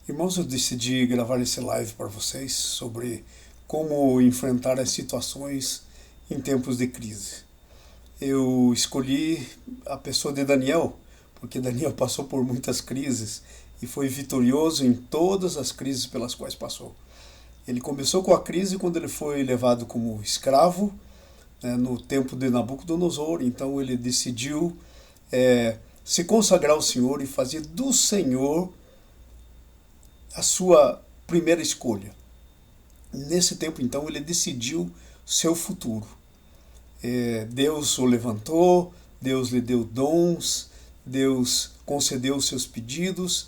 Irmãos, eu decidi gravar esse live para vocês sobre como enfrentar as situações em tempos de crise. Eu escolhi a pessoa de Daniel, porque Daniel passou por muitas crises e foi vitorioso em todas as crises pelas quais passou. Ele começou com a crise quando ele foi levado como escravo, né, no tempo de Nabucodonosor. Então ele decidiu se consagrar ao Senhor e fazer do Senhor a sua primeira escolha. Nesse tempo, então, ele decidiu seu futuro. Deus o levantou, Deus lhe deu dons, Deus concedeu os seus pedidos,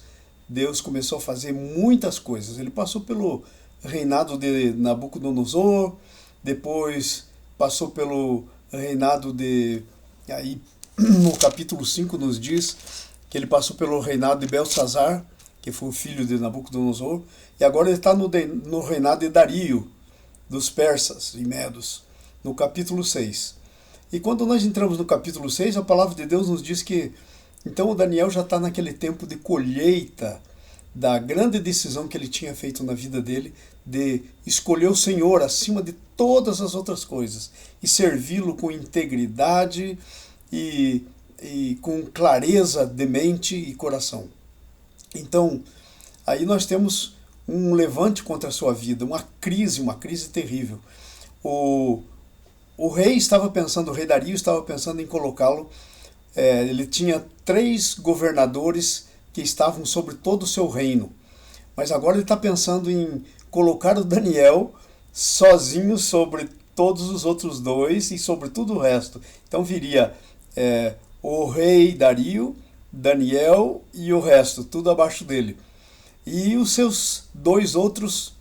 Deus começou a fazer muitas coisas. Ele passou pelo reinado de Nabucodonosor, depois passou pelo reinado de... Aí, no capítulo 5 nos diz que ele passou pelo reinado de Belsazar, que foi o filho de Nabucodonosor, e agora ele está no reinado de Dario, dos persas e medos, no capítulo 6. E quando nós entramos no capítulo 6, a palavra de Deus nos diz que então o Daniel já está naquele tempo de colheita da grande decisão que ele tinha feito na vida dele de escolher o Senhor acima de todas as outras coisas e servi-lo com integridade e com clareza de mente e coração. Então, aí nós temos um levante contra a sua vida, uma crise terrível. O, o rei estava pensando, o rei Dario estava pensando em colocá-lo, ele tinha 3 governadores que estavam sobre todo o seu reino, mas agora ele está pensando em colocar o Daniel sozinho sobre todos os outros 2 e sobre tudo o resto. Então viria o rei Dario, Daniel e o resto, tudo abaixo dele. E os seus 2 outros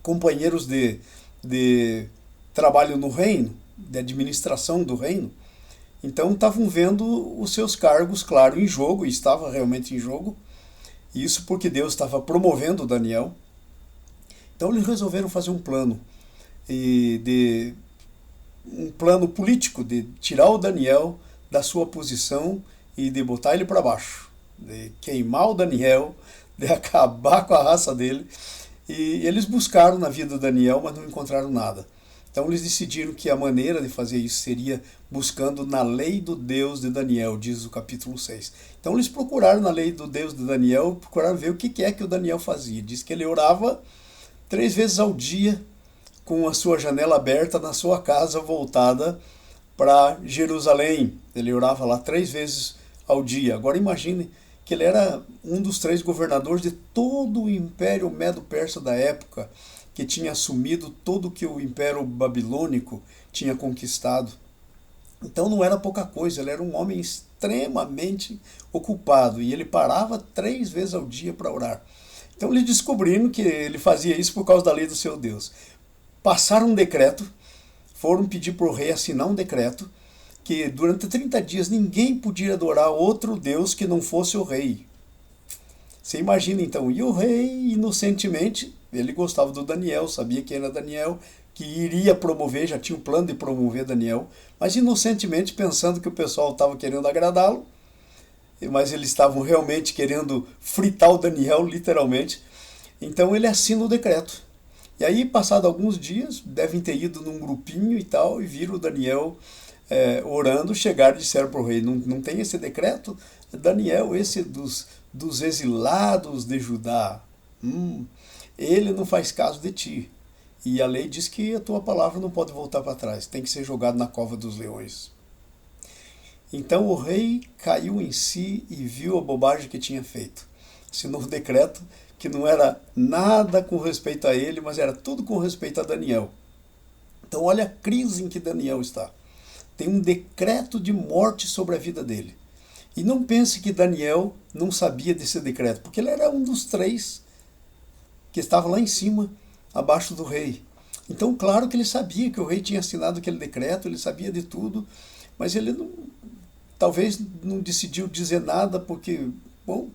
companheiros de trabalho no reino, de administração do reino, então estavam vendo os seus cargos, claro, em jogo, e estava realmente em jogo, isso porque Deus estava promovendo Daniel. Então eles resolveram fazer um plano, um plano político de tirar o Daniel da sua posição e de botar ele para baixo, de queimar o Daniel, de acabar com a raça dele. E eles buscaram na vida do Daniel, mas não encontraram nada. Então eles decidiram que a maneira de fazer isso seria buscando na lei do Deus de Daniel, diz o capítulo 6. Então eles procuraram na lei do Deus de Daniel, procuraram ver o que é que o Daniel fazia. Diz que ele orava 3 vezes ao dia, com a sua janela aberta na sua casa, voltada para Jerusalém. Ele orava lá 3 vezes ao dia. Agora imagine que ele era um dos 3 governadores de todo o Império Medo-Persa da época, que tinha assumido todo o que o Império Babilônico tinha conquistado. Então não era pouca coisa, ele era um homem extremamente ocupado e ele parava 3 vezes ao dia para orar. Então eles descobriram que ele fazia isso por causa da lei do seu Deus. Passaram um decreto, foram pedir para o rei assinar um decreto que durante 30 dias ninguém podia adorar outro Deus que não fosse o rei. Você imagina então, e o rei inocentemente, ele gostava do Daniel, sabia quem era Daniel, que iria promover, já tinha o plano de promover Daniel, mas inocentemente pensando que o pessoal estava querendo agradá-lo, mas eles estavam realmente querendo fritar o Daniel, literalmente. Então ele assina o decreto. E aí, passado alguns dias, devem ter ido num grupinho e tal, e viram o Daniel orando, chegaram e disseram para o rei, não tem esse decreto? Daniel, esse dos exilados de Judá, ele não faz caso de ti. E a lei diz que a tua palavra não pode voltar para trás, tem que ser jogado na cova dos leões. Então o rei caiu em si e viu a bobagem que tinha feito. Assinou um decreto que não era nada com respeito a ele, mas era tudo com respeito a Daniel. Então olha a crise em que Daniel está. Tem um decreto de morte sobre a vida dele. E não pense que Daniel não sabia desse decreto, porque ele era um dos 3 que estava lá em cima, abaixo do rei. Então, claro que ele sabia que o rei tinha assinado aquele decreto, ele sabia de tudo, mas ele talvez não decidiu dizer nada porque, bom,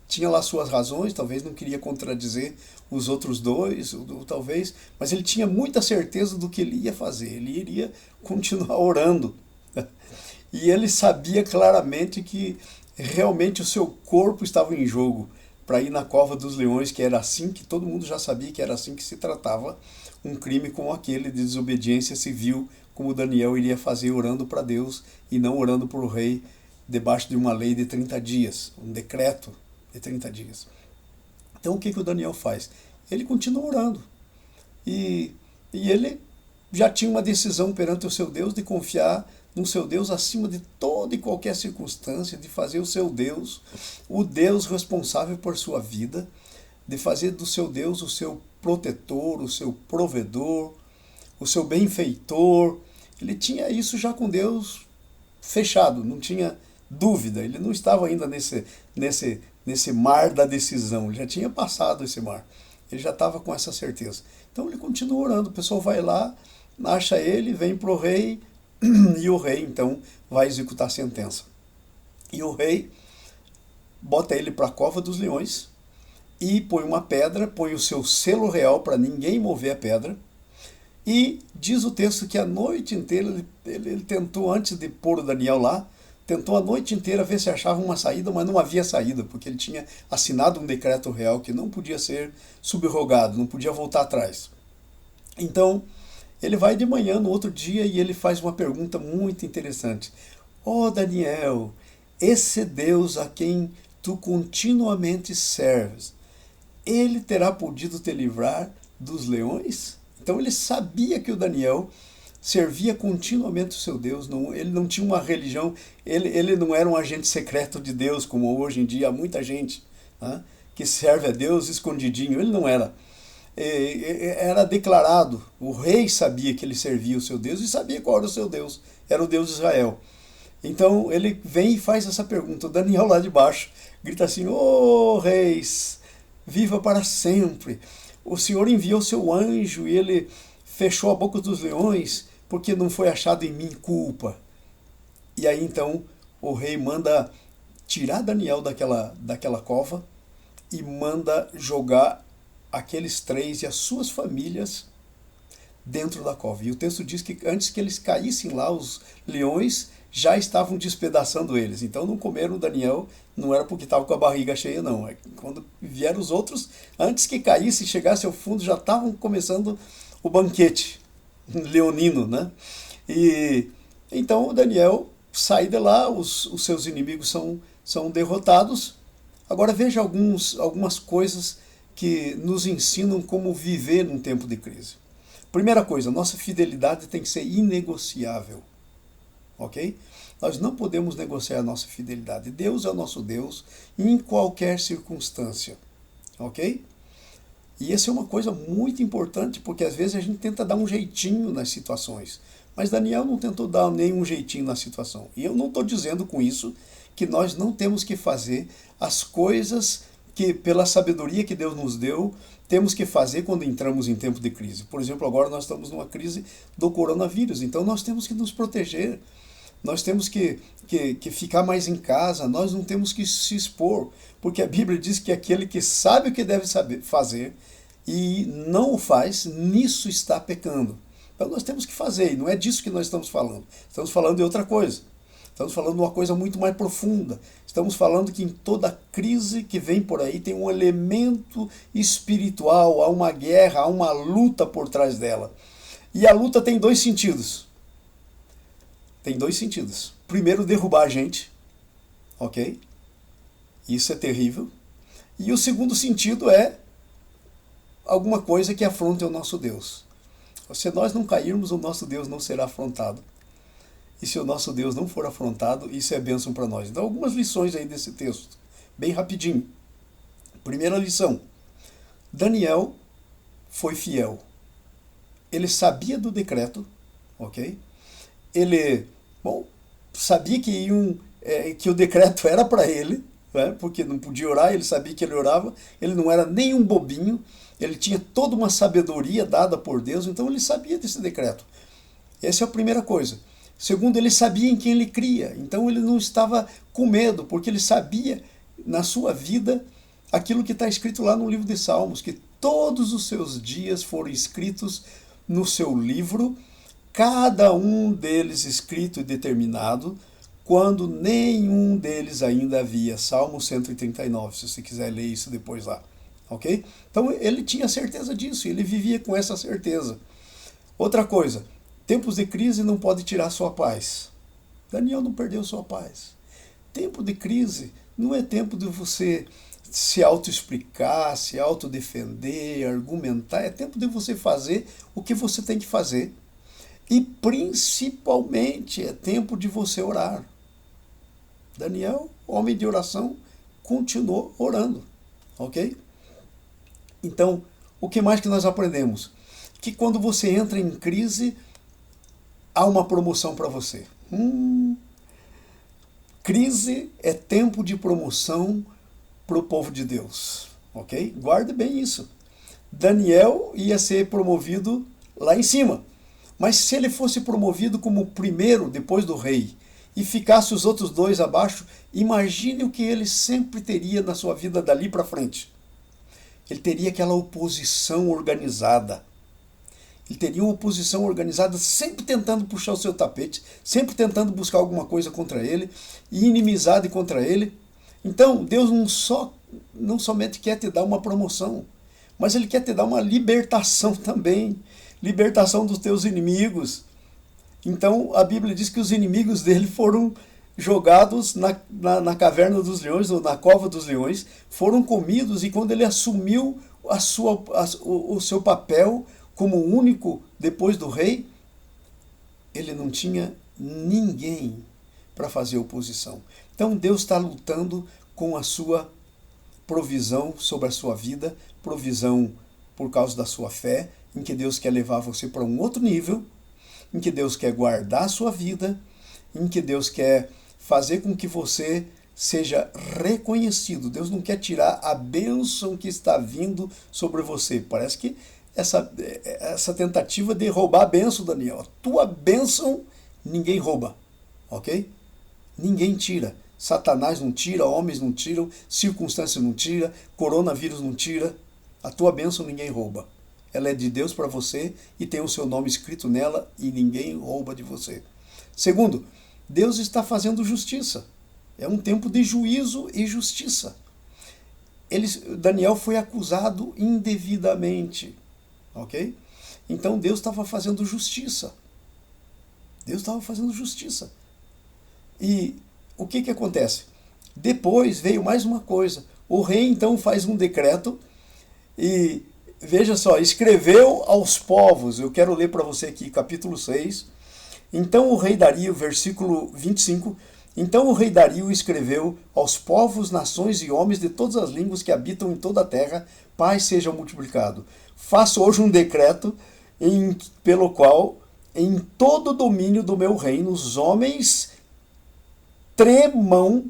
tinha lá suas razões, talvez não queria contradizer os outros 2, ou talvez, mas ele tinha muita certeza do que ele ia fazer, ele iria continuar orando. E ele sabia claramente que realmente o seu corpo estava em jogo para ir na cova dos leões, que era assim, que todo mundo já sabia que era assim que se tratava um crime como aquele de desobediência civil, como Daniel iria fazer orando para Deus e não orando para o rei, debaixo de uma lei de 30 dias, um decreto de 30 dias. Então o que o Daniel faz? Ele continua orando. E ele já tinha uma decisão perante o seu Deus de confiar no seu Deus acima de toda e qualquer circunstância, de fazer o seu Deus o Deus responsável por sua vida, de fazer do seu Deus o seu protetor, o seu provedor, o seu benfeitor. Ele tinha isso já com Deus fechado, não tinha dúvida, ele não estava ainda nesse mar da decisão, ele já tinha passado esse mar, ele já estava com essa certeza. Então ele continua orando, o pessoal vai lá, acha ele, vem para o rei, e o rei então vai executar a sentença. E o rei bota ele para a cova dos leões e põe uma pedra, põe o seu selo real para ninguém mover a pedra. E diz o texto que a noite inteira ele tentou, antes de pôr o Daniel lá, tentou a noite inteira ver se achava uma saída, mas não havia saída, porque ele tinha assinado um decreto real que não podia ser subrogado, não podia voltar atrás. Então, ele vai de manhã no outro dia e ele faz uma pergunta muito interessante. Oh Daniel, esse Deus a quem tu continuamente serves, ele terá podido te livrar dos leões? Então ele sabia que o Daniel servia continuamente o seu Deus, ele não tinha uma religião, ele não era um agente secreto de Deus, como hoje em dia há muita gente, né, que serve a Deus escondidinho. Ele não era. Era declarado, o rei sabia que ele servia o seu Deus e sabia qual era o seu Deus, era o Deus de Israel. Então ele vem e faz essa pergunta. O Daniel lá de baixo grita assim: ô reis, viva para sempre. O Senhor enviou seu anjo e ele fechou a boca dos leões porque não foi achado em mim culpa. E aí então o rei manda tirar Daniel daquela cova e manda jogar aqueles três e as suas famílias dentro da cova. E o texto diz que antes que eles caíssem lá, os leões já estavam despedaçando eles. Então não comeram Daniel, não era porque estava com a barriga cheia, não. Quando vieram os outros, antes que caísse e chegasse ao fundo, já estavam começando o banquete leonino, né? E então o Daniel sai de lá, os seus inimigos são derrotados. Agora veja algumas coisas que nos ensinam como viver num tempo de crise. Primeira coisa, nossa fidelidade tem que ser inegociável. Ok? Nós não podemos negociar a nossa fidelidade. Deus é o nosso Deus em qualquer circunstância. Ok? E essa é uma coisa muito importante, porque às vezes a gente tenta dar um jeitinho nas situações. Mas Daniel não tentou dar nenhum jeitinho na situação. E eu não estou dizendo com isso que nós não temos que fazer as coisas que, pela sabedoria que Deus nos deu, temos que fazer quando entramos em tempo de crise. Por exemplo, agora nós estamos numa crise do coronavírus, então nós temos que nos proteger, nós temos que ficar mais em casa, nós não temos que se expor, porque a Bíblia diz que aquele que sabe o que deve fazer e não o faz, nisso está pecando. Então nós temos que fazer, e não é disso que nós estamos falando de outra coisa. Estamos falando de uma coisa muito mais profunda. Estamos falando que em toda crise que vem por aí tem um elemento espiritual, há uma guerra, há uma luta por trás dela. E a luta tem dois sentidos. Tem dois sentidos. Primeiro, derrubar a gente, ok? Isso é terrível. E o segundo sentido é alguma coisa que afronte o nosso Deus. Se nós não cairmos, o nosso Deus não será afrontado. E se o nosso Deus não for afrontado, isso é bênção para nós. Então, algumas lições aí desse texto, bem rapidinho. Primeira lição: Daniel foi fiel. Ele sabia do decreto, ok? Ele, sabia que o decreto era para ele, né? Porque não podia orar, ele sabia que ele orava, ele não era nem um bobinho, ele tinha toda uma sabedoria dada por Deus, então ele sabia desse decreto. Essa é a primeira coisa. Segundo, ele sabia em quem ele cria, então ele não estava com medo, porque ele sabia na sua vida aquilo que está escrito lá no livro de Salmos, que todos os seus dias foram escritos no seu livro, cada um deles escrito e determinado quando nenhum deles ainda havia. Salmo 139, se você quiser ler isso depois lá. Ok? Então ele tinha certeza disso, ele vivia com essa certeza. Outra coisa, tempos de crise não pode tirar sua paz. Daniel não perdeu sua paz. Tempo de crise não é tempo de você se autoexplicar, se autodefender, argumentar. É tempo de você fazer o que você tem que fazer. E principalmente é tempo de você orar. Daniel, homem de oração, continuou orando. Ok? Então, o que mais que nós aprendemos? Que quando você entra em crise, há uma promoção para você. Crise é tempo de promoção para o povo de Deus. Ok? Guarde bem isso. Daniel ia ser promovido lá em cima. Mas se ele fosse promovido como primeiro depois do rei e ficasse os outros dois abaixo, imagine o que ele sempre teria na sua vida dali para frente. Ele teria aquela oposição organizada. Ele teria uma oposição organizada sempre tentando puxar o seu tapete, sempre tentando buscar alguma coisa contra ele, e inimizade contra ele. Então, Deus não somente quer te dar uma promoção, mas Ele quer te dar uma libertação também. Libertação dos teus inimigos. Então, a Bíblia diz que os inimigos dele foram jogados na caverna dos leões, ou na cova dos leões, foram comidos, e quando ele assumiu o seu papel como único depois do rei, ele não tinha ninguém para fazer oposição. Então Deus está lutando com a sua provisão sobre a sua vida, provisão por causa da sua fé, em que Deus quer levar você para um outro nível, em que Deus quer guardar a sua vida, em que Deus quer fazer com que você seja reconhecido. Deus não quer tirar a bênção que está vindo sobre você. Parece que essa tentativa de roubar a bênção, Daniel. A tua bênção ninguém rouba, ok? Ninguém tira. Satanás não tira, homens não tiram, circunstâncias não tira, coronavírus não tira. A tua bênção ninguém rouba. Ela é de Deus para você e tem o seu nome escrito nela e ninguém rouba de você. Segundo, Deus está fazendo justiça. É um tempo de juízo e justiça. Daniel foi acusado indevidamente. Ok? Então Deus estava fazendo justiça. Deus estava fazendo justiça. E o que acontece? Depois veio mais uma coisa. O rei então faz um decreto e, veja só, escreveu aos povos. Eu quero ler para você aqui, capítulo 6. Então o rei Dario, versículo 25. Então o rei Dario escreveu aos povos, nações e homens de todas as línguas que habitam em toda a terra, paz seja multiplicado. Faço hoje um decreto pelo qual, em todo o domínio do meu reino, os homens tremam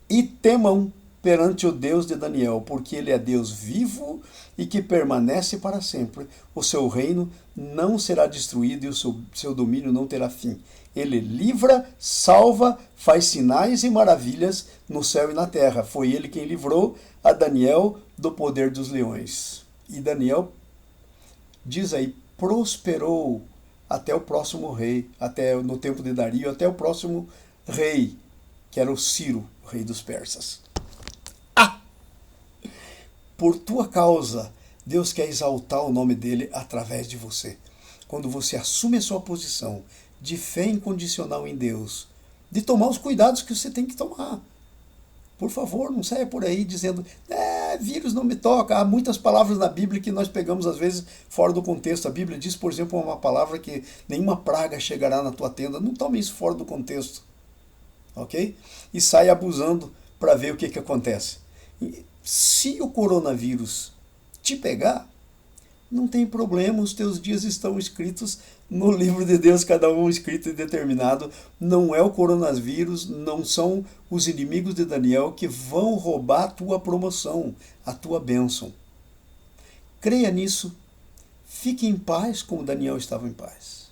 e temam perante o Deus de Daniel, porque ele é Deus vivo e que permanece para sempre. O seu reino não será destruído e o seu domínio não terá fim. Ele livra, salva, faz sinais e maravilhas no céu e na terra. Foi ele quem livrou a Daniel do poder dos leões. E Daniel, diz aí, prosperou até o próximo rei, até no tempo de Dario, até o próximo rei, que era o Ciro, o rei dos persas. Por tua causa, Deus quer exaltar o nome dele através de você. Quando você assume a sua posição de fé incondicional em Deus, de tomar os cuidados que você tem que tomar. Por favor, não saia por aí dizendo, vírus não me toca. Há muitas palavras na Bíblia que nós pegamos às vezes fora do contexto. A Bíblia diz, por exemplo, uma palavra que nenhuma praga chegará na tua tenda. Não tome isso fora do contexto. Ok? E saia abusando para ver o que acontece. Se o coronavírus te pegar, não tem problema, os teus dias estão escritos no livro de Deus, cada um escrito e determinado. Não é o coronavírus, não são os inimigos de Daniel que vão roubar a tua promoção, a tua bênção. Creia nisso, fique em paz como Daniel estava em paz.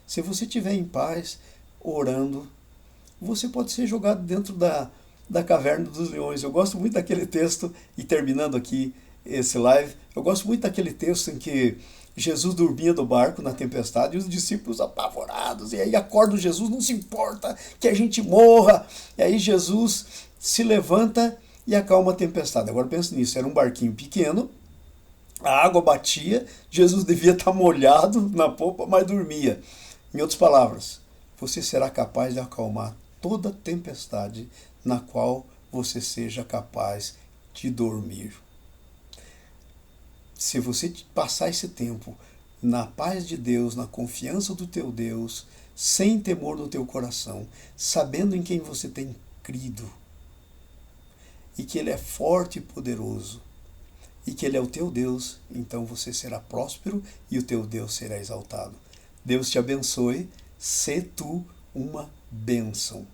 Se você estiver em paz, orando, você pode ser jogado dentro da caverna dos leões. Eu gosto muito daquele texto, e terminando aqui esse live, eu gosto muito daquele texto em que Jesus dormia no barco na tempestade e os discípulos apavorados. E aí acorda Jesus, não se importa que a gente morra. E aí Jesus se levanta e acalma a tempestade. Agora pensa nisso, era um barquinho pequeno, a água batia, Jesus devia estar molhado na popa, mas dormia. Em outras palavras, você será capaz de acalmar toda tempestade na qual você seja capaz de dormir. Se você passar esse tempo na paz de Deus, na confiança do teu Deus, sem temor no teu coração, sabendo em quem você tem crido, e que Ele é forte e poderoso, e que Ele é o teu Deus, então você será próspero e o teu Deus será exaltado. Deus te abençoe, sê tu uma bênção.